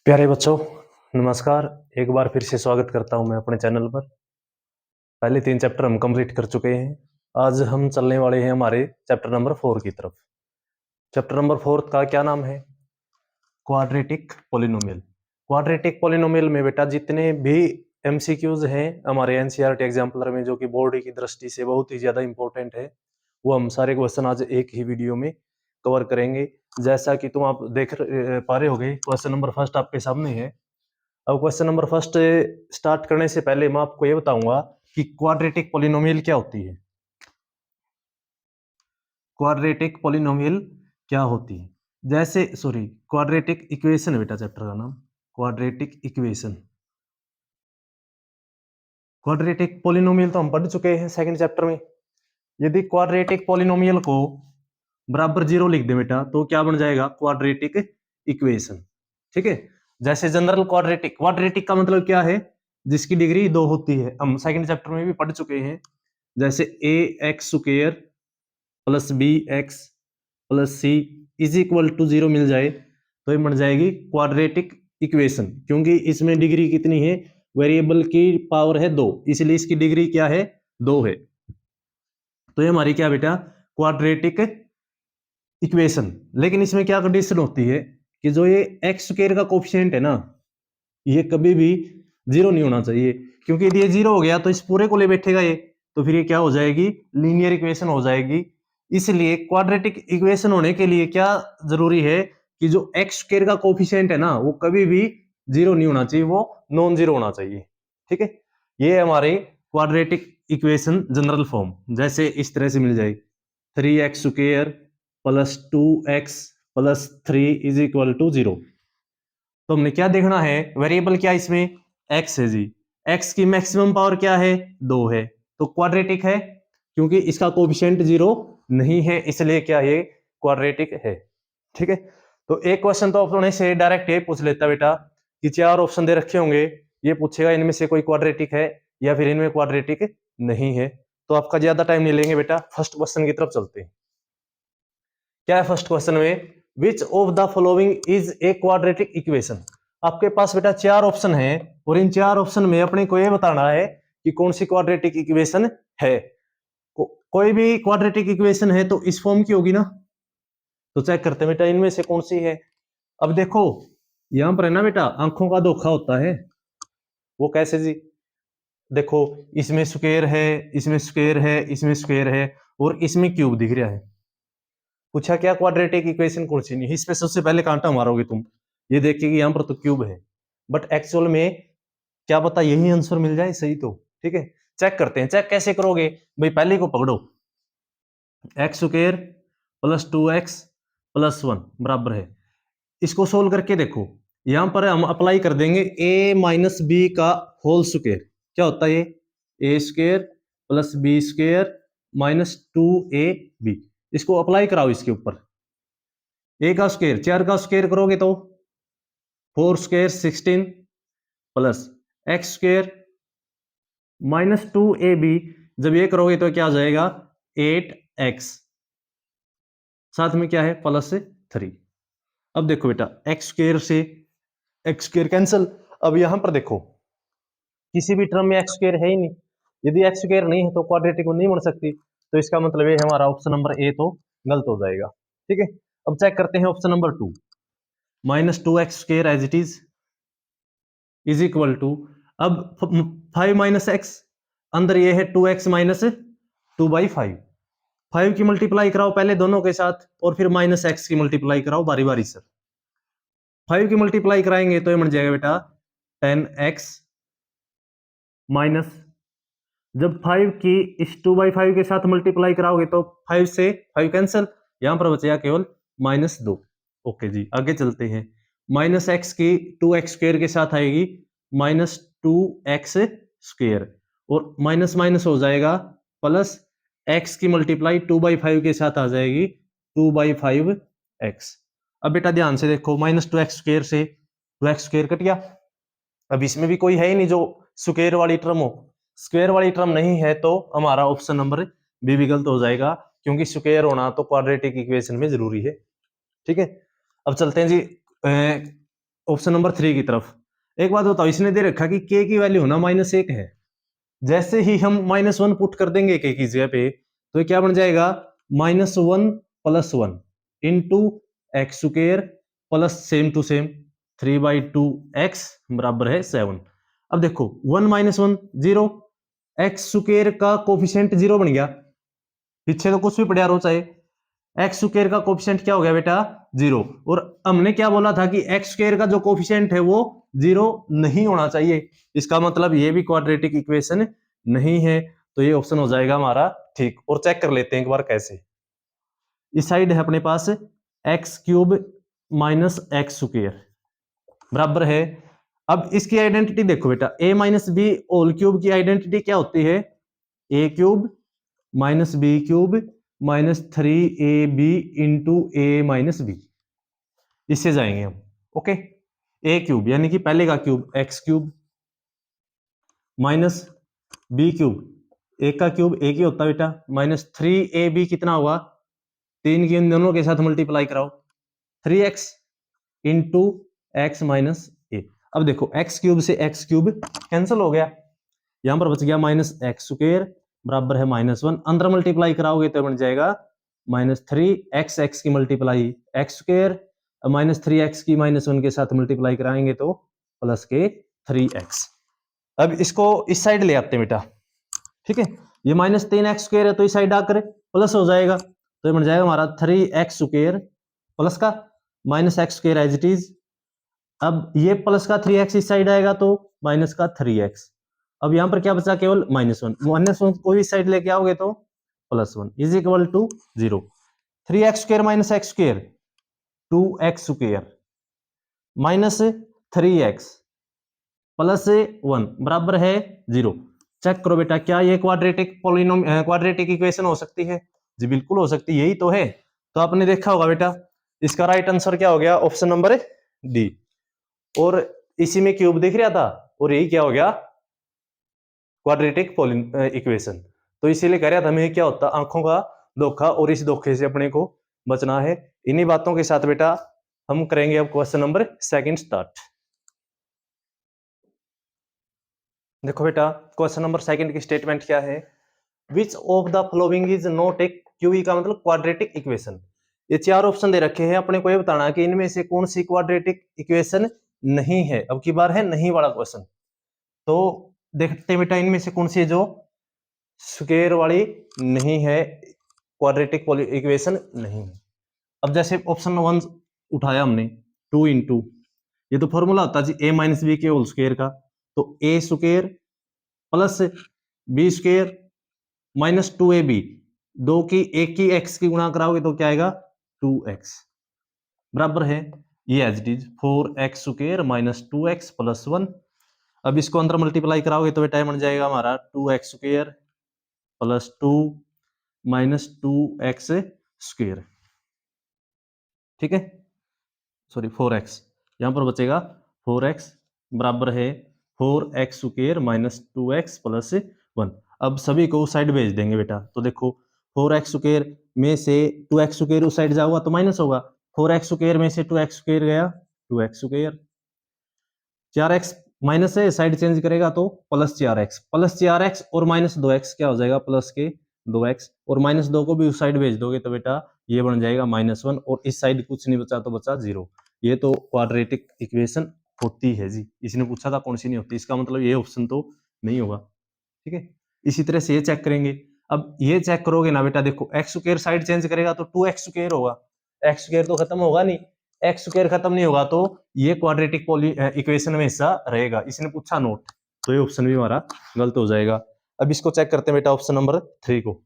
प्यारे बच्चों, नमस्कार। एक बार फिर से स्वागत करता हूं मैं अपने चैनल पर। पहले 3 चैप्टर हम कंप्लीट कर चुके हैं। आज हम चलने वाले हैं हमारे चैप्टर नंबर 4 की तरफ। चैप्टर नंबर 4 का क्या नाम है? Quadratic polynomial. क्वाड्रेटिक पॉलिनोमियल में बेटा जितने भी एमसीक्यूज हैं हमारे एनसीईआरटी एग्जाम्पलर में, जो कि बोर्ड की दृष्टि से बहुत ही ज्यादा इंपॉर्टेंट है, वो हम सारे क्वेश्चन आज एक ही वीडियो में कवर करेंगे। जैसा कि तुम आप देख पा रहे होगे, क्वेश्चन नंबर फर्स्ट आपके सामने है। अब क्वेश्चन नंबर फर्स्ट स्टार्ट करने से पहले मैं आपको ये बताऊंगा कि क्वाड्रेटिक पॉलिनोमियल क्या होती है। क्वाड्रेटिक पॉलिनोमियल क्या होती है? जैसे क्वाड्रेटिक इक्वेशन है बेटा चैप्टर का नाम, क्वाड्रेटिक इक्वेशन। क्वाड्रेटिक पॉलिनोमियल तो हम पढ़ चुके हैं सेकंड चैप्टर में। यदि क्वाड्रेटिक पॉलिनोमियल को बराबर 0 लिख दे बेटा तो क्या बन जाएगा? Quadratic equation. ठीक है। जैसे जनरल क्वाड्रेटिक, क्वाड्रेटिक का मतलब क्या है? जिसकी डिग्री 2 होती है। हम सेकंड चैप्टर में भी पढ़ चुके हैं। जैसे A X square plus B X plus C is equal to 0 मिल जाए तो ये बन जाएगी क्वाड्रेटिक इक्वेशन। क्योंकि इसमें डिग्री कितनी है? वेरिएबल की पावर है 2, इसलिए इसकी डिग्री क्या है? 2 है। तो ये हमारी क्या बेटा? Quadratic equation. लेकिन इसमें क्या कंडीशन होती है कि जो ये एक्स स्क्वायर का कोफिशिएंट है ना, ये कभी भी 0 नहीं होना चाहिए। क्योंकि यदि ये 0 हो गया तो इस पूरे को ले बैठेगा ये, तो फिर ये क्या हो जाएगी? लीनियर इक्वेशन हो जाएगी। इसलिए क्वाड्रेटिक इक्वेशन होने के लिए क्या जरूरी है कि जो एक्स स्क्वायर का कोफिशिएंट है ना, वो कभी भी 0 नहीं होना चाहिए, वो नॉन जीरो होना चाहिए। ठीक है। ये हमारे क्वाड्रेटिक इक्वेशन जनरल फॉर्म जैसे इस तरह से मिल जाएगी। 3x square plus 2x plus 3 is equal to 0। तो हमने क्या देखना है? वेरिएबल क्या इसमें? x है जी। x की मैक्सिमम पावर क्या है? 2 है। तो क्वाड्रेटिक है क्योंकि इसका कोएफिशिएंट 0 नहीं है, इसलिए क्या ये क्वाड्रेटिक है। ठीक है। तो एक क्वेश्चन तो अपने से डायरेक्ट ये पूछ लेता बेटा कि 4 ऑप्शन दे रखे होंगे, ये पूछेगा इनमें से कोई क्वाड्रेटिक है या फिर इनमें क्वाड्रेटिक नहीं है। तो आपका ज्यादा टाइम नहीं लेंगे बेटा, फर्स्ट क्वेश्चन की तरफ चलते हैं। क्या है फर्स्ट क्वेश्चन में? विच of the following is a quadratic equation. आपके पास बेटा 4 ऑप्शन है और इन 4 ऑप्शन में अपने को ये बताना है कि कौन सी क्वाड्रेटिक इक्वेशन है। कोई भी क्वाड्रेटिक इक्वेशन है तो इस फॉर्म की होगी ना। तो चेक करते हैं बेटा इनमें से कौन सी है। अब देखो यहां पर है ना बेटा, आंखों का धोखा होता है। वो कैसे जी? देखो इसमें स्क्वायर है, इसमें स्क्वायर है, इसमें स्क्वायर है और इसमें क्यूब दिख रहा है। पूछा क्या क्वाड्रेटिक इक्वेशन कौन सी नहीं? इस पे सबसे पहले कांटा मारोगे तुम, ये देखिए कि यहां पर तो क्यूब है, बट एक्चुअल में क्या पता यही आंसर मिल जाए सही तो। ठीक है। चेक करते हैं। चेक कैसे करोगे भाई? पहले को पकड़ो, x square plus 2x plus 1 बराबर है। इसको सोल्व करके देखो। यहां पर हम अप्लाई कर देंगे a माइनस बी का होल स्क्वायर। क्या होता है ये? A square plus B square minus 2ab। इसको अप्लाई कराओ इसके ऊपर। ए का स्क्वायर 4 का स्क्वायर करोगे तो 4 square 16 plus x square minus 2ab। जब ये करोगे तो क्या आ जाएगा? 8x। साथ में क्या है? प्लस 3। अब देखो बेटा एक्स स्क्वायर से एक्स स्क्वायर कैंसिल। अब यहां पर देखो किसी भी टर्म में एक्स स्क्वायर है ही नहीं। यदि एक्स स्क्वायर नहीं है तो क्वाड्रेटिक नहीं बन सकती। तो इसका मतलब ये हमारा ऑप्शन नंबर ए तो गलत हो जाएगा। ठीक है। अब चेक करते हैं option number 2, minus 2x square as it is equal to, अब 5 माइनस एक्स, अंदर ये है 2x माइनस 2/5। 5 की मल्टीप्लाई कराओ पहले दोनों के साथ और फिर माइनस एक्स की मल्टीप्लाई कराओ बारी बारी से। 5 की मल्टीप्लाई कराएंगे तो ये बन जाएगा बेटा 10x माइनस, जब 5 की इस 2/5 के साथ मल्टीप्लाई कराओगे तो 5 से 5 कैंसिल, यहां पर बचेगा केवल -2। ओके जी, आगे चलते हैं। माइनस एक्स की 2x स्क्वायर के साथ आएगी -2x स्क्वायर और माइनस माइनस हो जाएगा प्लस x की मल्टीप्लाई 2/5 के साथ आ जाएगी 2/5x। अब बेटा ध्यान से देखो, -2x स्क्वायर से 2x स्क्वायर कट गया। अब इसमें भी कोई है ही नहीं जो स्क्वायर वाली टर्म हो। स्क्वायर वाली टर्म नहीं है तो हमारा ऑप्शन नंबर बी भी गलत हो जाएगा, क्योंकि स्क्वायर होना तो क्वाड्रेटिक इक्वेशन में जरूरी है। ठीक है। अब चलते हैं जी ऑप्शन नंबर 3 की तरफ। एक बात बताओ, इसने दे रखा कि k की वैल्यू ना -1 है, जैसे ही हम -1 पुट कर देंगे k की जगह पे, तो ये क्या बन जाएगा, -1 + 1 into X square plus same to same 3/2x बराबर है 7। अब देखो 1 - 1 0, एक्स स्क्वायर का कोफिशिएंट 0 बन गया, पीछे तो कुछ भी पढ़ा रहो चाहे, एक्स स्क्वायर का कोफिशिएंट क्या हो गया बेटा 0। और हमने क्या बोला था कि एक्स स्क्वायर का जो कोफिशिएंट है वो 0 नहीं होना चाहिए, इसका मतलब ये भी क्वाड्रेटिक इक्वेशन नहीं है, तो ये ऑप्शन हो जाएगा हमारा ठीक। और चेक कर लेते हैं एक बार कैसे। इस साइड है अपने पास x³ - एक्स स्क्वायर बराबर है, अब इसकी आइडेंटिटी देखो बेटा, a - b होल क्यूब की आइडेंटिटी क्या होती है, a³ - b³ -3ab into a - b, इससे जाएंगे हम। ओके, a³ यानी कि पहले का क्यूब x³ माइनस b³ एक का क्यूब एक ही होता है बेटा, -3ab कितना हुआ, 3 की इन दोनों के साथ मल्टीप्लाई कराओ 3x इंटू एक्स माइनस ए। अब देखो x³ से x³ कैंसिल हो गया, यहां पर बच गया -x² बराबर है -1, अंदर मल्टीप्लाई कराओगे तो बन जाएगा -3x की मल्टीप्लाई x² -3x की -1 के साथ मल्टीप्लाई कराएंगे तो प्लस के 3x। अब इसको इस साइड ले आते हैं बेटा, ठीक है, ये -3x² है तो इस साइड आकर प्लस हो जाएगा, तो ये बन जाएगा हमारा 3x² प्लस का -x² एज इट इज। अब ये प्लस का 3x इस साइड आएगा तो माइनस का 3x। अब यहां पर क्या बचा, केवल -1, -1 को इस साइड लेके आओगे तो +1 is equal to 0। 3x² - x² 2x² -3x +1 बराबर है 0। चेक करो बेटा, क्या ये क्वाड्रेटिक इक्वेशन हो सकती है, जी बिल्कुल हो सकती है, यही तो है। तो आपने देखा होगा बेटा, इसका राइट आंसर क्या हो गया, ऑप्शन नंबर डी। और इसी में क्यूब दिख रहा था और यही क्या हो गया, क्वाड्रेटिक इक्वेशन। तो इसीलिए कह रहा था मैं, क्या होता आंखों का धोखा, और इस धोखे से अपने को बचना है। इन्हीं बातों के साथ बेटा हम करेंगे अब क्वेश्चन नंबर 2 स्टार्ट। देखो बेटा, क्वेश्चन नंबर 2 की स्टेटमेंट क्या है, which of the following is not a QE का मतलब क्वाड्रेटिक इक्वेशन। ये 4 ऑप्शन दे रखे हैं, अपने को ये बताना है कि इनमें से कौन सी क्वाड्रेटिक इक्वेशन नहीं है। अब की बार है नहीं वाला क्वेश्चन, तो देखते हैं बेटा इनमें से कौन सी जो स्क्वायर वाली नहीं है, क्वाड्रेटिक इक्वेशन नहीं है। अब जैसे ऑप्शन 1 उठाया हमने 2 इंटू, ये तो फॉर्मूला होता है जी a - b के होल स्क्वायर का, तो a² प्लस b² -2ab, दो की एक की x की गुणा कराओगे तो क्या आएगा 2x बराबर है, ये as it is 4x² -2x + 1। अब इसको अंदर मल्टीप्लाई कराओगे तो बेटा बन जाएगा हमारा 2x² + 2 -2x², ठीक है, सॉरी 4x, यहां पर बचेगा 4x बराबर है 4x² -2x + 1। अब सभी को उस साइड भेज देंगे बेटा, तो देखो 4x² में से 2x² उस साइड जाऊंगा तो माइनस होगा, 4x² में से 2x² गया 2x², 4x माइनस है, साइड चेंज करेगा तो +4x और -2x क्या हो जाएगा प्लस के 2x, और -2 को भी उस साइड भेज दोगे तो बेटा ये बन जाएगा -1, और इस साइड कुछ नहीं बचा तो बचा 0। ये तो क्वाड्रेटिक इक्वेशन होती है जी, इसने पूछा था कौन सी नहीं होती, इसका मतलब ये ऑप्शन तो नहीं होगा, ठीक है। इसी तरह से ये चेक करेंगे, अब ये चेक करोगे ना बेटा, देखो x² साइड चेंज करेगा तो 2x² होगा, x² तो खत्म होगा नहीं, x² खत्म नहीं होगा तो ये क्वाड्रेटिक इक्वेशन में हिस्सा रहेगा, इसने पूछा नोट, तो ये ऑप्शन भी हमारा गलत हो जाएगा। अब इसको चेक करते हैं बेटा ऑप्शन नंबर 3 को,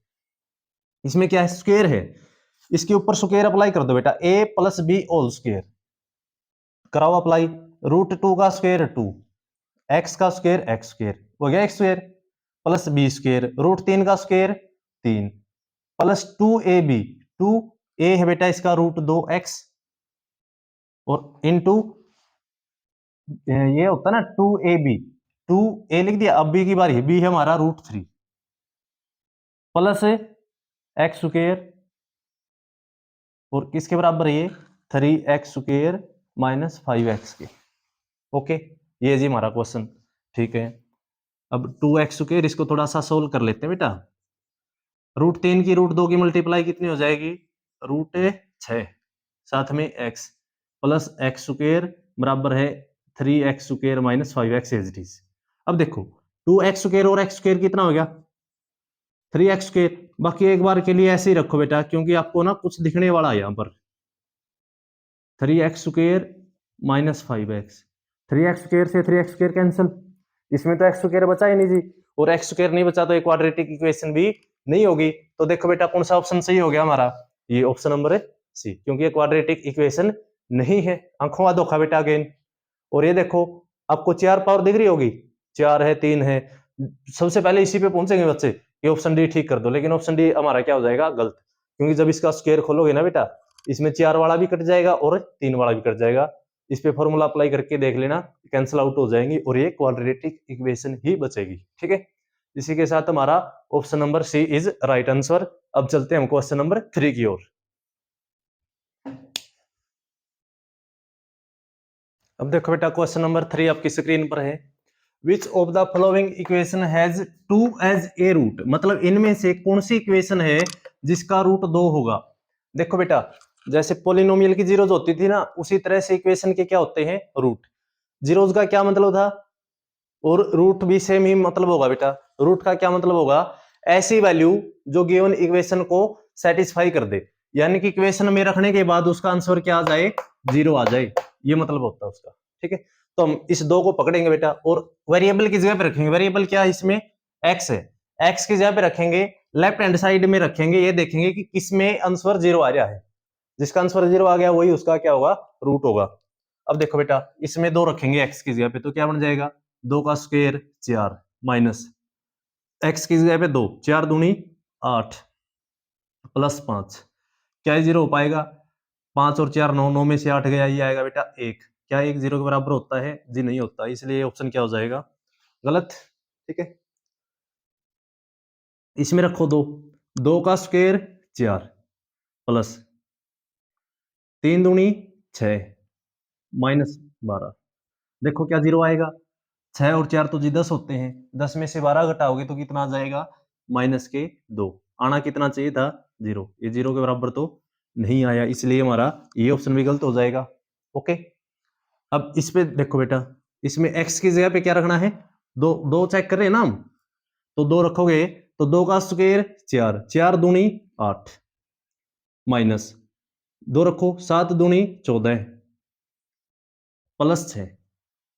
इसमें क्या है स्क्वायर है, इसके ऊपर स्क्वायर अप्लाई कर दो बेटा, a + b होल स्क्वायर कराओ अप्लाई, √2 का स्क्वायर 2, x का स्क्वायर x² हो गया x² प्लस b² √3 का स्क्वायर 3 प्लस 2ab, 2a है बेटा इसका √2x, और इनटू ये होता ना 2ab, 2a लिख दिया, अब b की बारी है, b है हमारा √3 प्लस x², और किसके बराबर है ये 3x² - 5x के, ओके, ये जी हमारा क्वेश्चन। ठीक है, अब 2x² इसको थोड़ा सा सोल्व कर लेते हैं बेटा। √3 की √2 की मल्टीप्लाई कितनी हो जाएगी? √6, साथ में x प्लस x² बराबर है 3x² minus 5x as it is. अब देखो 2x² और x² कितना हो गया? 3x²। बाकी एक बार के लिए ऐसे ही रखो बेटा, क्योंकि आपको ना कुछ दिखने वाला है यहाँ पर। 3x² माइनस 5x, 3x² से 3x² कैंसिल, इसमें तो x² बचा ही नहीं जी, और x² नहीं बचा तो एक क्वाड्रेटिक इक्वेशन भी नहीं होगी। तो देखो बेटा कौन सा ऑप्शन सही हो गया हमारा? ये ऑप्शन नंबर सी, क्योंकि ये क्वाड्रेटिक इक्वेशन नहीं है। आंखों का धोखा बेटा अगेन। और ये देखो आपको 4 पावर दिख रही होगी, 4 है 3 है, सबसे पहले इसी पे पहुंचेंगे बच्चे, ये ऑप्शन डी ठीक कर दो। लेकिन ऑप्शन डी हमारा क्या हो जाएगा? गलत, क्योंकि जब इसका स्क्वायर खोलोगे ना बेटा, इसमें 4 वाला भी कट जाएगा और 3 वाला भी कट जाएगा। इस पे फॉर्मूला अप्लाई करके देख लेना, कैंसिल आउट हो जाएंगी और ये क्वाड्रेटिक इक्वेशन ही बचेगी। ठीक है, इसी के साथ हमारा option number C is right answer. अब चलते हैं हम क्वेश्चन नंबर 3 की ओर। अब देखो बेटा क्वेश्चन नंबर 3 आपकी स्क्रीन पर है। Which of the following equation has 2 as a root, मतलब इनमें से कौन सी इक्वेशन है जिसका रूट 2 होगा? देखो बेटा जैसे पोलिनोमियल की जीरोज होती थी ना, उसी तरह से इक्वेशन के क्या होते हैं? रूट। जीरोज का क्या मतलब था? और रूट भी सेम ही मतलब होगा बेटा। रूट का क्या मतलब होगा? ऐसी वैल्यू जो गिवन इक्वेशन को सेटिस्फाई कर दे, यानी कि इक्वेशन में रखने के बाद उसका आंसर क्या आ जाए? 0 आ जाए, ये मतलब होता है उसका। ठीक है, तो हम इस 2 को पकड़ेंगे बेटा और वेरिएबल की जगह पे रखेंगे। वेरिएबल क्या है इसमें? x है। x की जगह पे रखेंगे, लेफ्ट हैंड साइड में रखेंगे, ये देखेंगे कि किसमें आंसर 0 आ रहा है। जिसका आंसर 0 आ गया वही उसका क्या होगा? रूट होगा। अब देखो बेटा इसमें 2 रखेंगे x की जगह पे, तो क्या बन जाएगा? 2 का स्क्वायर 4 माइनस x की जगह पे 2, 4 दूनी 8 प्लस 5, क्या ये 0 हो पाएगा? 5 और 4 9, 9 में से 8 गया, ये आएगा बेटा 1। क्या 1 0 के बराबर होता है? जी नहीं होता, इसलिए ऑप्शन क्या हो जाएगा? गलत। ठीक है, इसमें रखो 2, 2 का स्क्वायर 4 प्लस 3 दूनी 6 माइनस 12। देखो क्या 0 आएगा? 6 और 4 तो जी 10 होते हैं, 10 में से 12 घटाओगे तो कितना आ जाएगा? माइनस के 2। आना कितना चाहिए था? 0। ये 0 के बराबर तो नहीं आया, इसलिए हमारा ये ऑप्शन भी गलत हो जाएगा। ओके, अब इस पे देखो बेटा, इसमें x की जगह पे क्या रखना है? 2, 2 चेक कर रहे हैं ना हम, तो 2 रखोगे तो 2 का स्क्वायर 4, 4 दूनी 8 माइनस 2 रखो 7 दूनी 14 प्लस 6।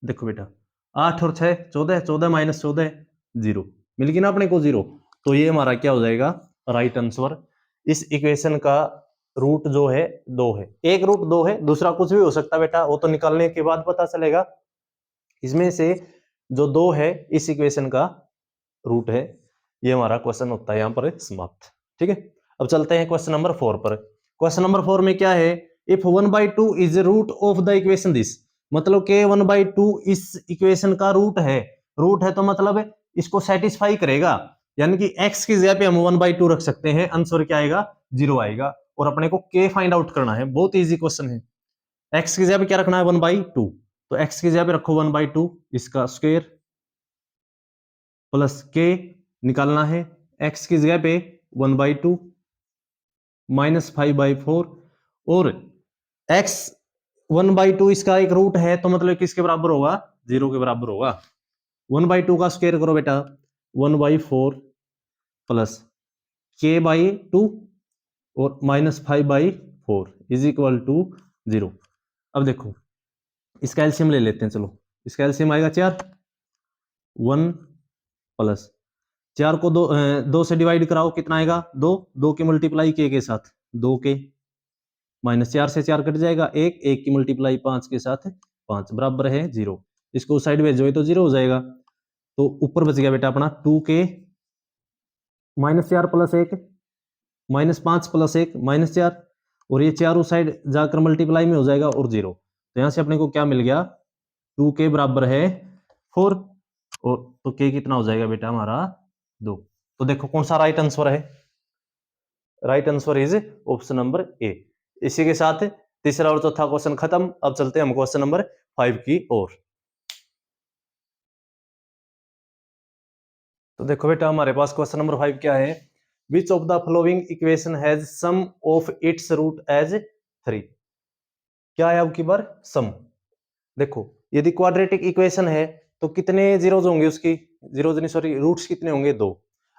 देखो बेटा 8 और 6 14, 14 माइनस 14 0, मिल गई ना अपने को 0। तो ये हमारा क्या हो जाएगा? Right answer. इस इक्वेशन का रूट जो है 2 है। एक रूट 2 है, दूसरा कुछ भी हो सकता है बेटा, वो तो निकालने के बाद पता चलेगा। इसमें से जो 2 है इस इक्वेशन का रूट है, ये हमारा क्वेश्चन होता है यहाँ पर समाप्त। ठीक है, अब चलते हैं क्वेश्चन नंबर 4 पर। क्वेश्चन नंबर 4 में क्या है? If 1/2 is root of the equation this, मतलब के 1/2 इस इक्वेशन का रूट है। रूट है तो मतलब इसको सेटिस्फाई करेगा, यानी कि x की जगह पे हम 1/2 रख सकते हैं, आंसर क्या आएगा? 0 आएगा। और अपने को k फाइंड आउट करना है, बहुत इजी क्वेश्चन है। x की जगह पे क्या रखना है? 1/2, तो x की जगह पे रखो 1/2, इसका स्क्वायर प्लस k निकालना है। x की जगह पे 1/2 माइनस 5/4, और x 1/2 इसका एक रूट है, तो मतलब किसके बराबर होगा? 0 के बराबर होगा। 1/2 का स्क्वायर करो बेटा, 1/4 प्लस k/2 और माइनस 5/4 इज इक्वल टू 0। अब देखो इसका एलसीएम ले लेते हैं, चलो इसका एलसीएम आएगा 4, 1 प्लस 4 को 2 से डिवाइड कराओ, कितना आएगा? 2, 2 की मल्टीप्लाई के साथ 2 के माइनस 4 से 4 कट जाएगा, 1, 1 की मल्टीप्लाई 5 के साथ 5 बराबर है 0। इसको उस साइड भेजोगे तो 0 हो जाएगा। तो ऊपर बच गया बेटा अपना 2 के minus 4 plus 1 minus 5 plus 1 minus 4, और ये 4 उस साइड जाकर मल्टीप्लाई में हो जाएगा और 0। तो यहां से अपने को क्या मिल गया? 2 के बराबर है 4, और तो k कितना हो जाएगा बेटा हमारा? 2। तो देखो कौन सा राइट आंसर है? Right answer is option number A. इसी के साथ तीसरा और चौथा क्वेश्चन खत्म। अब चलते हैं हम क्वेश्चन नंबर 5 की ओर। देखो बेटा हमारे पास क्वेश्चन नंबर 5 क्या है, which of the following equation has sum of its root as 3। क्या है अब की बार सम। देखो यदि क्वाड्रेटिक इक्वेशन है तो कितने जीरोज होंगे उसकी, जीरोज नहीं सॉरी रूट्स कितने होंगे, 2।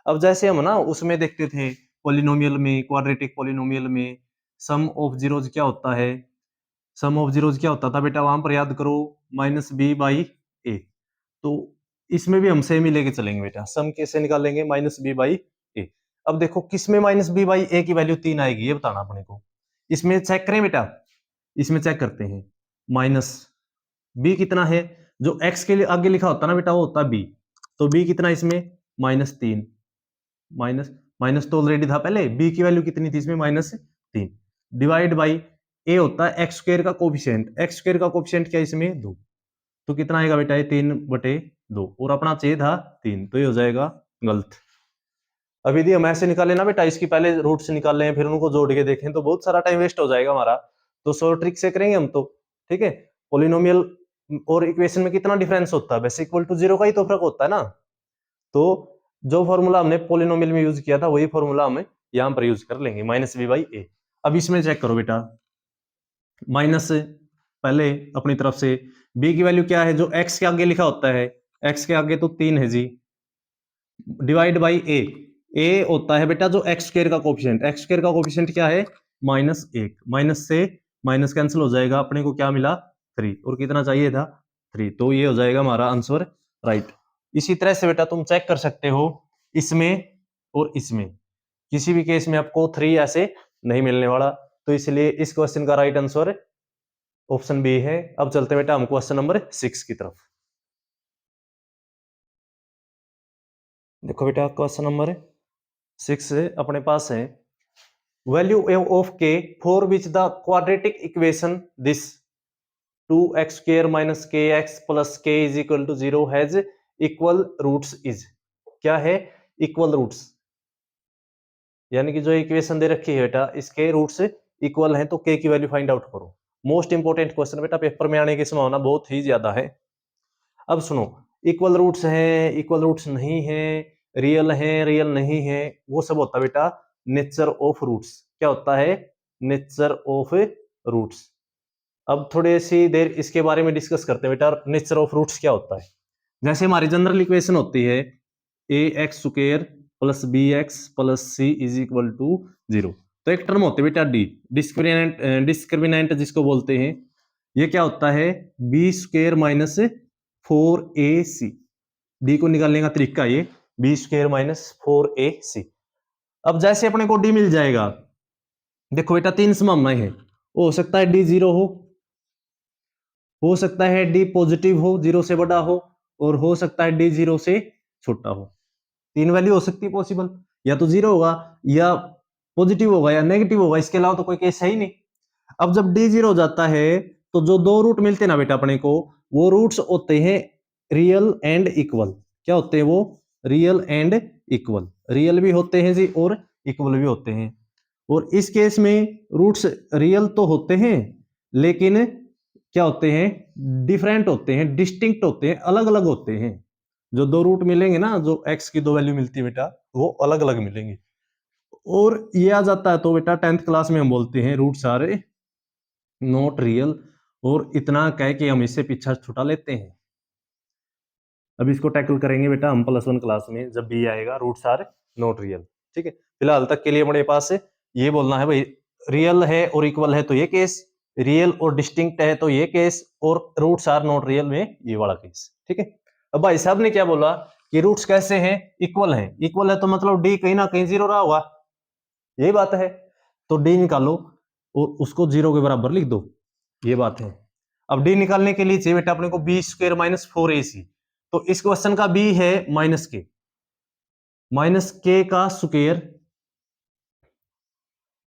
अब जैसे हम ना उसमें देखते थे पॉलिनोमियल में, क्वाड्रेटिक पॉलिनोमियल में सम ऑफ जीरोज क्या होता है, सम ऑफ जीरोज क्या होता था बेटा, वहां पर याद करो -b/a। तो इसमें भी हम सेम ही लेके चलेंगे बेटा, सम कैसे निकालेंगे, -b/a। अब देखो किसमें -b/a की वैल्यू 3 आएगी ये बताना अपने को, इसमें चेक करें बेटा, इसमें चेक करते हैं। माइनस b कितना है, जो x के लिए आगे लिखा होता ना बेटा वो होता b, तो b कितना इसमें -3, माइनस माइनस तो ऑलरेडी था पहले, b की वैल्यू कितनी थी इसमें -3, डिवाइड बाई a होता है एक्स स्क्वायर का कोफिशिएंट, एक्स स्क्वायर का कोफिशिएंट क्या इसमें 2, तो कितना आएगा बेटा ये 3/2, और अपना चाहिए था 3, तो ये हो जाएगा गलत। अब यदि हम ऐसे निकाले ना बेटा, इसकी पहले रूट्स निकाल लें फिर उनको जोड़ के देखें तो बहुत सारा टाइम वेस्ट हो जाएगा हमारा, तो शॉर्ट ट्रिक से करेंगे हम तो, ठीक है। पॉलिनोमियल और इक्वेशन में कितना डिफरेंस होता है, बेस इक्वल टू 0 का ही तो फर्क होता है ना, तो जो फॉर्मूला हमने पॉलिनोमियल में यूज किया था वही फॉर्मूला हम यहां पर यूज कर लेंगे, -b/a। अब इसमें चेक करो बेटा, माइनस पहले अपनी तरफ से b की वैल्यू क्या है, जो x के आगे लिखा होता है, x के आगे तो 3 है जी, डिवाइड बाई a होता है बेटा जो एक्स स्क्वायर का कोफिशिएंट, एक्स स्क्वायर का कोफिशिएंट क्या है -1, माइनस से माइनस कैंसिल हो जाएगा, अपने को क्या मिला 3, और कितना चाहिए था 3, तो ये हो जाएगा हमारा आंसर राइट। इसी तरह से बेटा तुम चेक कर सकते हो इसमें और इसमें, किसी भी केस में आपको 3 ऐसे नहीं मिलने वाला, तो इसलिए इस क्वेश्चन का राइट आंसर ऑप्शन बी है। अब चलते बेटा हम क्वेश्चन नंबर 6 की तरफ। देखो बेटा क्वेश्चन नंबर 6 अपने पास है, value of k for which the quadratic equation this 2x² - kx + k = 0 has equal roots is. क्या है इक्वल रूट्स, यानी कि जो इक्वेशन दे रखी है बेटा इसके रूट्स इक्वल हैं, तो k की वैल्यू फाइंड आउट करो। मोस्ट इंपोर्टेंट क्वेश्चन बेटा, पेपर में आने की संभावना बहुत ही ज्यादा है। अब सुनो, इक्वल रूट्स है, इक्वल रूट्स नहीं है, रियल है, रियल नहीं है, वो सब होता है बेटा नेचर ऑफ रूट्स। क्या होता है नेचर ऑफ रूट्स। अब थोड़ी सी देर इसके बारे में डिस्कस करते हैं बेटा, नेचर ऑफ रूट्स क्या होता है। जैसे हमारी जनरल इक्वेशन होती है ax² + bx + c = 0, तो एक टर्म होती है बेटा d, डिस्क्रिमिनेंट जिसको बोलते हैं, ये क्या होता है b² - 4ac, d को निकालने का तरीका ये b² - 4ac। अब जैसे अपने को d मिल जाएगा, देखो बेटा 3 संभावनाएं हैं, हो सकता है d 0 हो सकता है d पॉजिटिव हो 0 से बड़ा हो, और हो सकता है d 0 से छोटा हो। 3 वैल्यू हो सकती है पॉसिबल, या तो 0 होगा या पॉजिटिव होगा या नेगेटिव होगा, इसके अलावा तो कोई केस है ही नहीं। अब जब d 0 हो जाता है तो जो 2 रूट मिलते हैं ना बेटा अपने को, वो रूट्स होते हैं रियल एंड इक्वल। क्या होते हैं वो रियल एंड इक्वल, रियल भी होते हैं जी और इक्वल भी होते हैं। और इस केस में रूट्स रियल तो होते हैं लेकिन क्या होते हैं डिफरेंट होते हैं, डिस्टिंक्ट होते हैं, अलग अलग होते हैं। जो 2 रूट मिलेंगे ना, जो x की 2 वैल्यू मिलती है बेटा वो अलग अलग मिलेंगे, और ये आ जाता है तो बेटा 10th क्लास में हम बोलते हैं रूट्स आर नॉट रियल, और इतना कह के हम इससे पीछा छुटा लेते हैं। अब इसको टैकल करेंगे बेटा हम +1 क्लास में, जब भी आएगा रूट्स आर नॉट रियल, ठीक है। फिलहाल तक के लिए हमारे पास ये बोलना है भाई, रियल है और इक्वल है तो ये केस, रियल और डिस्टिंक्ट है तो ये केस, और रूट्स आर नॉट रियल में ये वाला केस, ठीक है। अब भाई साहब ने क्या बोला कि रूट्स कैसे हैं, इक्वल है, इक्वल है तो मतलब डी कहीं ना कहीं 0 रहा होगा, यही बात है। तो डी निकालो और उसको 0 के बराबर लिख दो, ये बात है। अब डी निकालने के लिए चाहिए बेटा अपने को b² - 4ac, तो इस क्वेश्चन का b है -k, -k का स्क्वायर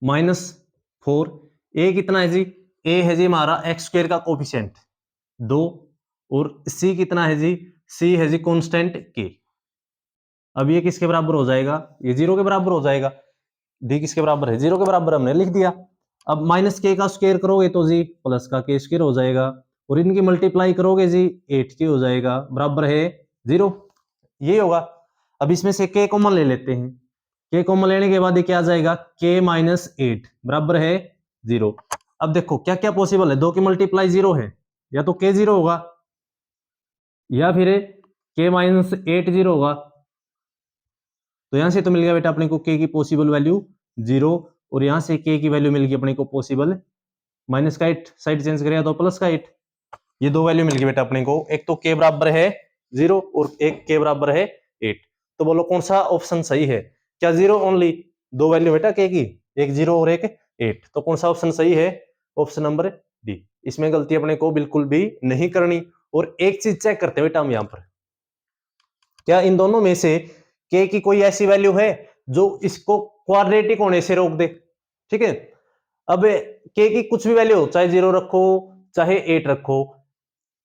-4, a कितना है जी, a है जी हमारा x² का कोफिशिएंट 2, और c कितना है जी, c है जी कांस्टेंट k। अब ये किसके बराबर हो जाएगा, ये 0 के बराबर हो जाएगा, d किसके बराबर है 0 के बराबर, हमने लिख दिया। अब -k का स्क्वायर करोगे तो जी प्लस का k² हो जाएगा, और इनकी मल्टीप्लाई करोगे जी 8k हो जाएगा, बराबर है 0, ये होगा। अब इसमें से k कॉमन ले लेते हैं, k कॉमन लेने के बाद ये क्या आ जाएगा, k माइनस 8 बराबर है 0। अब देखो क्या क्या पॉसिबल है, 2 की मल्टीप्लाई 0 है, या तो k 0 होगा या फिर k माइनस 8 0 होगा। तो यहां से तो मिल गया बेटा अपने को k की पॉसिबल वैल्यू 0, और यहां से k की वैल्यू मिल गई अपने को पॉसिबल माइनस का 8, साइड चेंज करेगा तो प्लस का 8। ये दो वैल्यू मिल गई बेटा अपने को, एक तो k बराबर है 0 और एक k बराबर है 8। तो बोलो कौन सा ऑप्शन सही है, क्या 0 ओनली, दो वैल्यू बेटा k की, एक 0 और एक 8, तो कौन सा ऑप्शन सही है, ऑप्शन नंबर डी। इसमें गलती अपने को बिल्कुल भी नहीं करनी। और एक चीज चेक करते हैं बेटा हम यहाँ पर, क्या इन दोनों में से k की कोई ऐसी वैल्यू है जो इसको क्वाड्रेटिक होने से रोक दे। ठीक है, अब k की कुछ भी वैल्यू हो, चाहे 0 रखो चाहे 8 रखो,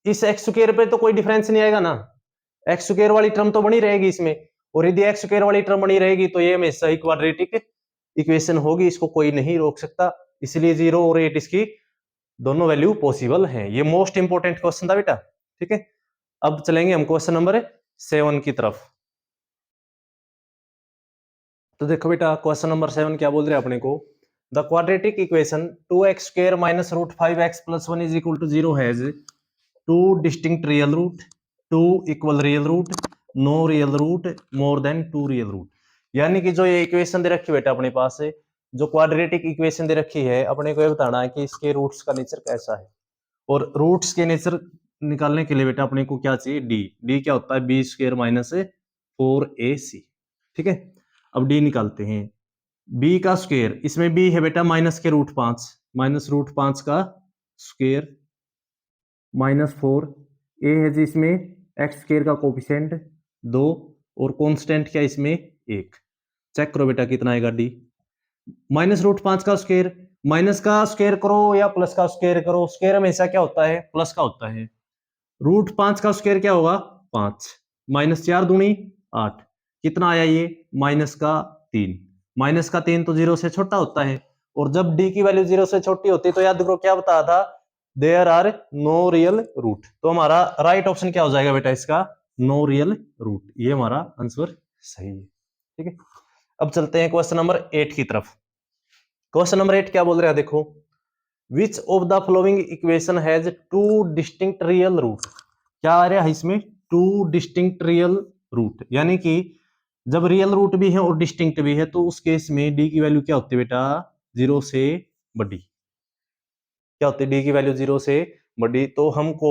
इस एक्स स्क्वायर पे तो कोई डिफरेंस नहीं आएगा ना, एक्स स्क्वायर वाली टर्म तो बनी रहेगी इसमें, और यदि एक्स स्क्वायर वाली टर्म बनी रहेगी तो ये हमेशा ही क्वाड्रेटिक इक्वेशन होगी, इसको कोई नहीं रोक सकता। इसलिए 0 और 8 इसकी दोनों वैल्यू पॉसिबल हैं। ये मोस्ट इंपोर्टेंट क्वेश्चन था बेटा। ठीक है, अब चलेंगे हम क्वेश्चन नंबर 7 की तरफ। तो देखो बेटा क्वेश्चन नंबर 7 क्या बोल रहे हैं अपने को, the quadratic equation 2x square minus root 5x plus 1 is equal to 0 has two distinct real root, two equal real root, no real root, more than two real root. यानी कि जो ये इक्वेशन दे रखी है बेटा अपने पास है, जो क्वाड्रेटिक इक्वेशन दे रखी है, अपने को ये बताना है कि इसके रूट्स का नेचर कैसा है। और रूट्स के नेचर निकालने के लिए बेटा अपने को क्या चाहिए, डी। डी क्या होता है, बी स्क्वायर माइनस 4ac। ठीक है, अब डी निकालते हैं, बी का स्क्वायर, इसमें बी है बेटा माइनस के रूट 5, माइनस रूट 5 का स्क्वायर माइनस 4, ए है जी इसमें एक्स स्क्वायर का कोफिशिएंट 2, और कांस्टेंट क्या इसमें 1। चेक करो बेटा कितना आएगा डी, माइनस रूट 5 का स्क्वायर, माइनस का स्क्वायर करो या प्लस का स्क्वायर करो, स्क्वायर हमेशा क्या होता है, प्लस का होता है। रूट 5 का स्क्वायर क्या होगा 5, माइनस 4 दूनी 8, कितना आया ये माइनस का 3, माइनस का 3 तो 0 से छोटा होता है, और जब डी की वैल्यू 0 से छोटी होती है तो याद करो क्या बताया था, there are no real root. तो हमारा राइट ऑप्शन क्या हो जाएगा बेटा इसका, नो रियल रूट। ये हमारा आंसर सही है। ठीक है, अब चलते हैं क्वेश्चन नंबर 8 की तरफ। क्वेश्चन नंबर 8 क्या बोल रहे हैं देखो, which of the following equation has two distinct real root. क्या आ रहा है इसमें, टू डिस्टिंक्ट रियल रूट, यानी कि जब रियल रूट भी है और डिस्टिंक्ट भी है तो उस केस में डी की वैल्यू क्या होती है बेटा, 0 से बड़ी। क्या होती है, डी की वैल्यू 0 से बड़ी। तो हमको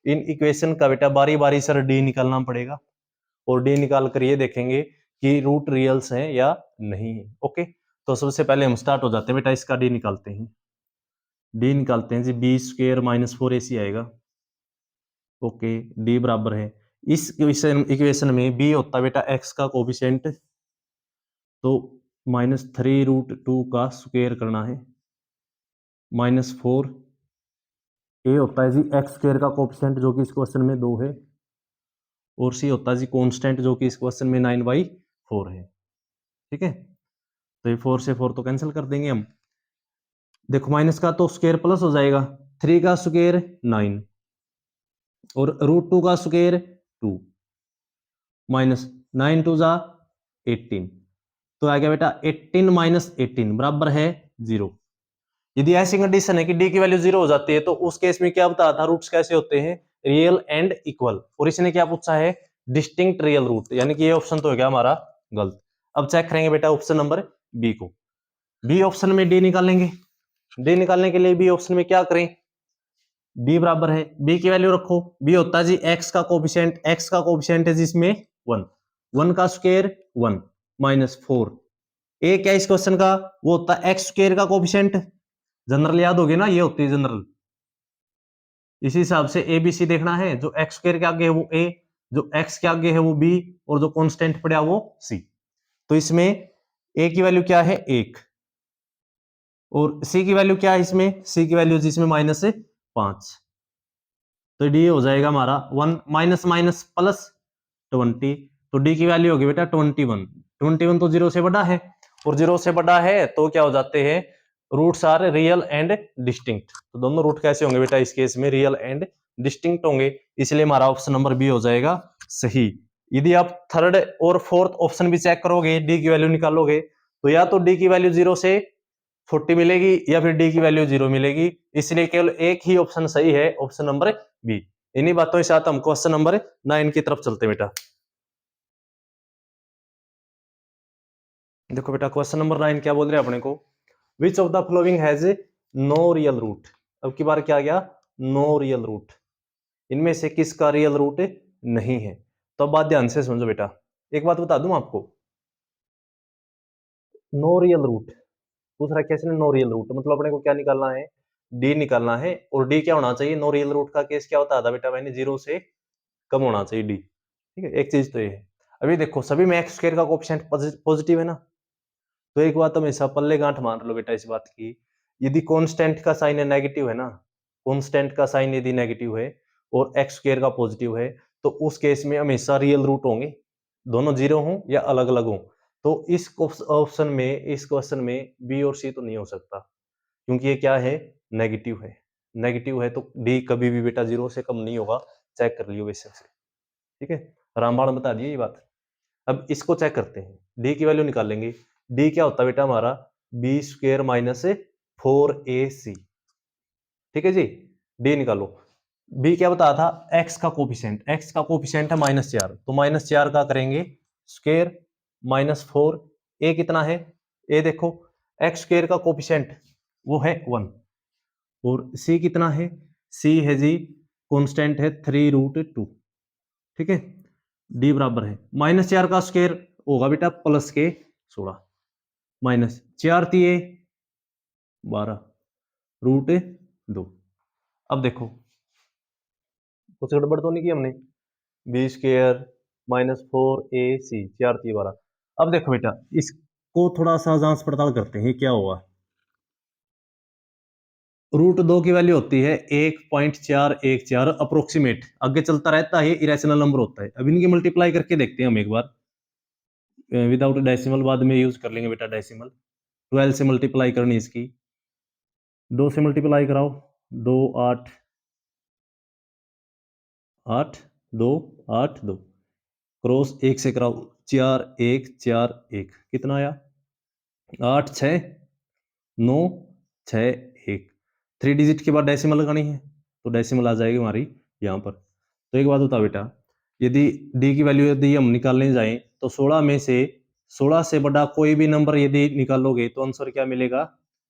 इन इक्वेशन का बेटा बारी बारी से डी निकालना पड़ेगा, और डी निकाल कर ये देखेंगे कि रूट रियल्स हैं या नहीं है। ओके, तो सबसे पहले हम स्टार्ट हो जाते हैं बेटा, इसका डी निकालते हैं। डी निकालते हैं जी, बी स्क्वायर माइनस 4ac आएगा। ओके, डी बराबर है, इस इक्वेशन में बी होता है बेटा एक्स का कोफिशिएंट, तो माइनस 3√2 का स्क्वायर करना है, माइनस 4, ए होता है जी एक्स स्क्वायर का कोफिशिएंट जो कि इस क्वेश्चन में 2 है, और सी होता है जी कांस्टेंट जो कि इस क्वेश्चन में 9/4 है। ठीक है, तो ये 4 से 4 तो कैंसिल कर देंगे हम। देखो माइनस का तो स्क्वायर प्लस हो जाएगा, 3 का स्क्वायर 9, और √2 का स्क्वायर 2, माइनस 9 2 जा 18, तो आ गया बेटा 18 माइनस 18 बराबर है 0। यदि ऐसी कंडीशन है कि डी की वैल्यू 0 हो जाती है तो उस केस में क्या बताया था, रूट्स कैसे होते हैं, रियल एंड इक्वल। और इसने क्या पूछा है, डिस्टिंक्ट रियल रूट, यानी कि ये ऑप्शन तो हो गया हमारा गलत। अब चेक करेंगे बेटा ऑप्शन नंबर बी को, बी ऑप्शन में डी निकालेंगे। डी निकालने के लिए बी ऑप्शन में क्या करें, बी बराबर है, बी की वैल्यू रखो, बी होता है जी एक्स का कोफिशिएंट, एक्स का कोफिशिएंट है जिसमें 1, 1 का स्क्वायर 1 माइनस 4, ए क्या इस क्वेश्चन का, वो होता है एक्स स्क्वायर का कोफिशिएंट, जनरल याद होगी ना, ये होती है जनरल। इसी हिसाब से ए बी सी देखना है, जो एक्स स्क्वायर के आगे है वो ए, जो एक्स के आगे है वो बी, और जो कांस्टेंट पड़ा वो सी। तो इसमें ए की वैल्यू क्या है 1, और सी की वैल्यू क्या है इसमें, सी की वैल्यू जिसमें माइनस 5, तो डी हो जाएगा हमारा 1 माइनस माइनस प्लस 20, तो डी की वैल्यू होगी बेटा 21। 21 तो 0 से बड़ा है, और 0 से बड़ा है तो क्या हो जाते हैं, roots are real and distinct. तो दोनों रूट कैसे होंगे बेटा, इस केस में रियल एंड डिस्टिंक्ट होंगे, इसलिए हमारा ऑप्शन नंबर बी हो जाएगा सही। यदि आप थर्ड और फोर्थ ऑप्शन भी चेक करोगे, डी की वैल्यू निकालोगे, तो या तो डी की वैल्यू 0 से 40 मिलेगी या फिर डी की वैल्यू 0 मिलेगी। इसलिए केवल एक ही ऑप्शन सही है, ऑप्शन नंबर बी। इन्हीं बातों के साथ हम क्वेश्चन नंबर 9 की तरफ चलते बेटा। देखो बेटा क्वेश्चन नंबर 9 क्या बोल रहे हैं अपने को, which of the following has no real root. अब की बार क्या गया, नो रियल रूट, इनमें से किसका रियल रूट नहीं है। तो अब बात ध्यान से समझो बेटा, एक बात बता दूं आपको, नो रियल रूट पूछ रहा है कैसे, नो रियल रूट मतलब अपने को क्या निकालना है, डी निकालना है। और डी क्या होना चाहिए, नो रियल रूट का केस क्या होता था बेटा, मैंने 0 से कम होना चाहिए डी। ठीक है, एक चीज तो ये है। अभी देखो सभी में एक्स स्क्वायर का कोएफिशिएंट पॉजिटिव है ना, तो एक बात हमेशा पल्ले गांठ मान लो बेटा इस बात की, यदि कांस्टेंट का साइन है नेगेटिव है ना, कांस्टेंट का साइन यदि नेगेटिव है और एक्स स्क्वायर का पॉजिटिव है, तो उस केस में हमेशा रियल रूट होंगे, दोनों जीरो हों या अलग अलग हों। तो इस ऑप्शन में, इस क्वेश्चन में बी और सी तो नहीं हो सकता, क्योंकि ये क्या है, नेगेटिव है। नेगेटिव है तो डी कभी भी बेटा 0 से कम नहीं होगा, चेक कर लियो बेशक से। ठीक है, रामबाण बता दिए ये बात। अब इसको चेक करते हैं, डी की वैल्यू निकालेंगे। डी क्या होता है बेटा हमारा, बी स्क्वेयर माइनस 4ac। ठीक है जी, डी निकालो। बी क्या बताया था, एक्स का कोफिशिएंट, एक्स का कोफिशिएंट है -4, तो -4 का करेंगे स्क्वेयर -4। ए कितना है, ए देखो एक्स स्क्वेयर का कोफिशिएंट वो है 1, और सी कितना है, सी है जी कांस्टेंट है 3√2। ठीक है, डी बराबर है -4 का स्क्वायर होगा बेटा प्लस के 16, -4 तिये 12 √2। अब देखो कुछ गड़बड़ तो नहीं की हमने, बी स्क्वायर -4ac 4 तिये 12। अब देखो बेटा इसको थोड़ा सा जांच पड़ताल करते हैं क्या हुआ। √2 की वैल्यू होती है 1.414 अप्रोक्सीमेट, आगे चलता रहता है, इरेशनल नंबर होता है। अब इनकी मल्टीप्लाई करके देखते हैं हम एक बार, विदाउट डेसिमल, बाद में यूज कर लेंगे बेटा डेसिमल। 12 से मल्टीप्लाई करनी इसकी, 2 से मल्टीप्लाई कराओ, 2 8 8 2 8 2, क्रॉस 1 से कराओ, 4 1 4 1, कितना आया 8 6 9 6 1। 3 डिजिट के बाद डेसिमल लगानी है, तो डेसिमल आ जाएगी हमारी यहाँ पर। तो एक बात बता बेटा, यदि डी की वैल्यू यदि हम निकालने जाएं तो 16 से बड़ा कोई भी नंबर यदि निकालोगे तो आंसर क्या मिलेगा,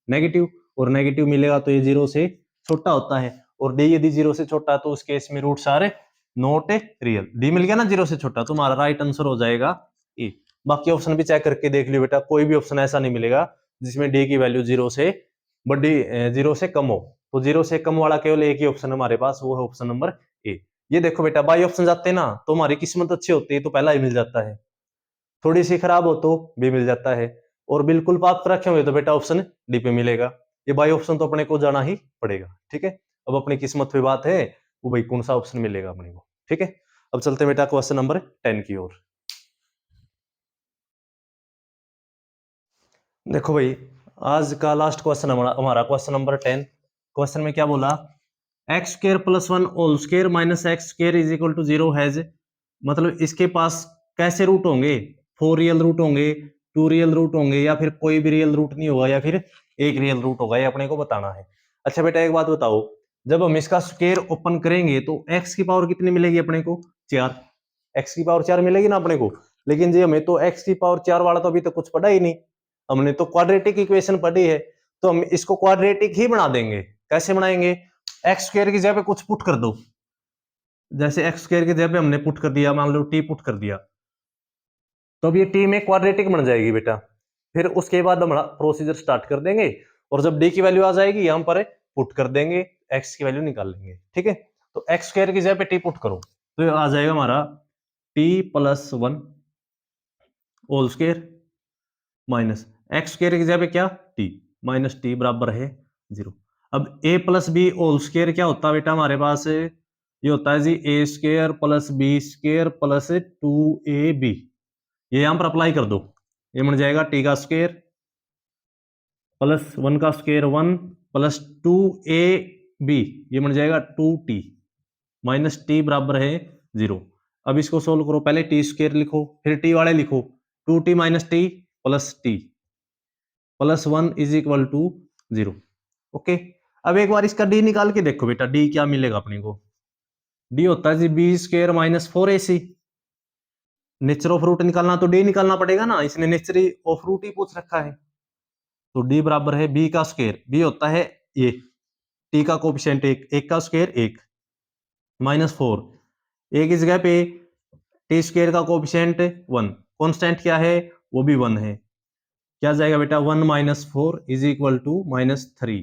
नेगेटिव। और नेगेटिव मिलेगा तो ये 0 से छोटा होता है, और डी यदि 0 से छोटा तो उस केस में रूट सारे नॉट रियल। डी मिल गया ना 0 से छोटा, तो हमारा राइट आंसर हो जाएगा ए। बाकी ऑप्शन भी चेक करके देख लियो बेटा, कोई भी ऑप्शन ऐसा नहीं मिलेगा जिसमें डी की वैल्यू 0 से बड़ी 0 से कम हो। तो 0 से कम वाला केवल एक ही ऑप्शन हमारे पास, वो है ऑप्शन नंबर ए। ये देखो बेटा बाई ऑप्शन जाते हैं ना तो हमारी किस्मत अच्छी होती है तो पहला ही मिल जाता है, थोड़ी सी खराब हो तो बी मिल जाता है, और बिल्कुल पाप पर रखे हुए तो बेटा ऑप्शन डी पे मिलेगा। ये बाई ऑप्शन तो अपने को जाना ही पड़ेगा। ठीक है, अब अपनी किस्मत पे बात है वो भाई कौन सा ऑप्शन मिलेगा अपने को। ठीक है, अब चलते बेटा क्वेश्चन नंबर 10 की ओर। देखो भाई आज का लास्ट क्वेश्चन हमारा क्वेश्चन नंबर 10। क्वेश्चन में क्या बोला, X square plus 1 whole square minus X square is equal to 0 has, मतलब इसके पास कैसे रूट होंगे, 4 रियल रूट होंगे, 2 रियल रूट होंगे, या फिर कोई भी रियल रूट नहीं होगा, या फिर एक रियल रूट होगा, ये अपने को बताना है। अच्छा बेटा एक बात बताओ, जब हम इसका स्क्वायर ओपन करेंगे तो एक्स की पावर कितनी मिलेगी अपने को, 4। एक्स की पावर 4 मिलेगी ना अपने को, लेकिन जी हमें तो एक्स की पावर 4 वाला तो अभी तक कुछ पढ़ा ही नहीं, हमने तो क्वाड्रेटिक इक्वेशन पढ़ी है। तो हम इसको क्वाड्रेटिक ही बना देंगे। कैसे बनाएंगे, एक्स स्क्वायर की जगह पे कुछ पुट कर दो, जैसे एक्स स्क्वायर की जगह पे हमने पुट कर दिया, मान लो टी पुट कर दिया, तो अब ये टी में क्वाड्रेटिक बन जाएगी बेटा। फिर उसके बाद हम प्रोसीजर स्टार्ट कर देंगे, और जब डी की वैल्यू आ जाएगी यहाँ पर पुट कर देंगे, एक्स की वैल्यू निकाल लेंगे। ठीक है, तो एक्स स्क्वायर की जगह पे टी पुट करो, तो ये आ जाएगा हमारा T plus 1 whole square minus X square की जगह पे क्या, टी, माइनस टी बराबर है 0। अब a plus B whole square क्या होता है बेटा हमारे पास, ये होता है जी A square plus B square plus 2ab। ये यहां पर अप्लाई कर दो, ये बन जाएगा टी का स्क्वायर प्लस 1 का स्क्वायर 1 प्लस 2ab, ये बन जाएगा 2t, माइनस टी बराबर है 0। अब इसको सोल्व करो, पहले टी स्क्वायर लिखो, फिर टी वाले लिखो, 2t minus T plus T plus 1 is equal to 0। Okay, अब एक बार इसका डी निकाल के देखो बेटा, डी क्या मिलेगा अपने को। डी होता है जी B square minus 4ac। Nature of root निकालना तो डी निकालना पड़ेगा ना, इसने नेचर ऑफ रूट ही पूछ रखा है। तो डी बराबर है बी का स्क्वायर, बी होता है ये टी का कोफिशिएंट एक का स्क्वायर एक माइनस 4, एक इस जगह पे टी स्क्वायर का कोफिशिएंट 1, कांस्टेंट क्या है वो भी 1 है, क्या जाएगा बेटा 1 minus 4 is equal to -3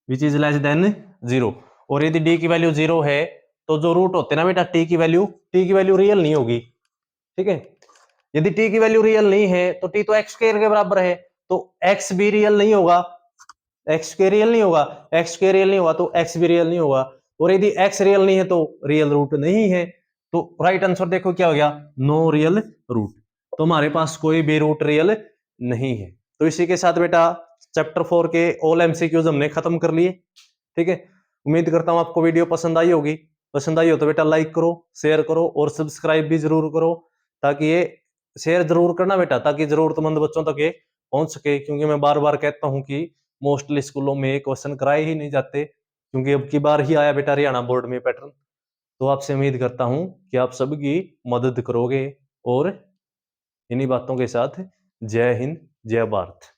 which is less than 0। और यदि डी की वैल्यू 0 है तो जो रूट होते हैं ना बेटा टी की वैल्यू रियल नहीं होगी, ठीक है। यदि टी की वैल्यू रियल नहीं है तो टी तो एक्स स्क्वायर के बराबर है, तो एक्स भी रियल नहीं होगा, एक्स स्क्वायर रियल नहीं होगा, एक्स स्क्वायर रियल नहीं होगा तो एक्स भी रियल नहीं होगा। और यदि एक्स रियल नहीं है तो रियल रूट नहीं है, तो राइट आंसर देखो क्या हो गया, नो रियल रूट। तो हमारे पास कोई भी रूट रियल नहीं है। तो इसी के साथ बेटा चैप्टर 4 के ऑल एमसीक्यूज हमने खत्म कर लिए, ठीक है। उम्मीद करता हूं आपको वीडियो पसंद आई होगी, पसंद आई हो तो बेटा लाइक करो, शेयर करो और सब्सक्राइब भी जरूर करो, ताकि ये शेयर जरूर करना बेटा, ताकि जरूरतमंद बच्चों तक ये पहुंच सके। क्योंकि मैं बार बार कहता हूं कि मोस्टली स्कूलों में क्वेश्चन कराए ही नहीं जाते, क्योंकि अब की बार ही आया बेटा हरियाणा बोर्ड में पैटर्न। तो आपसे उम्मीद करता हूं कि आप सबकी मदद करोगे। और इन्हीं बातों के साथ जय हिंद जय भारत।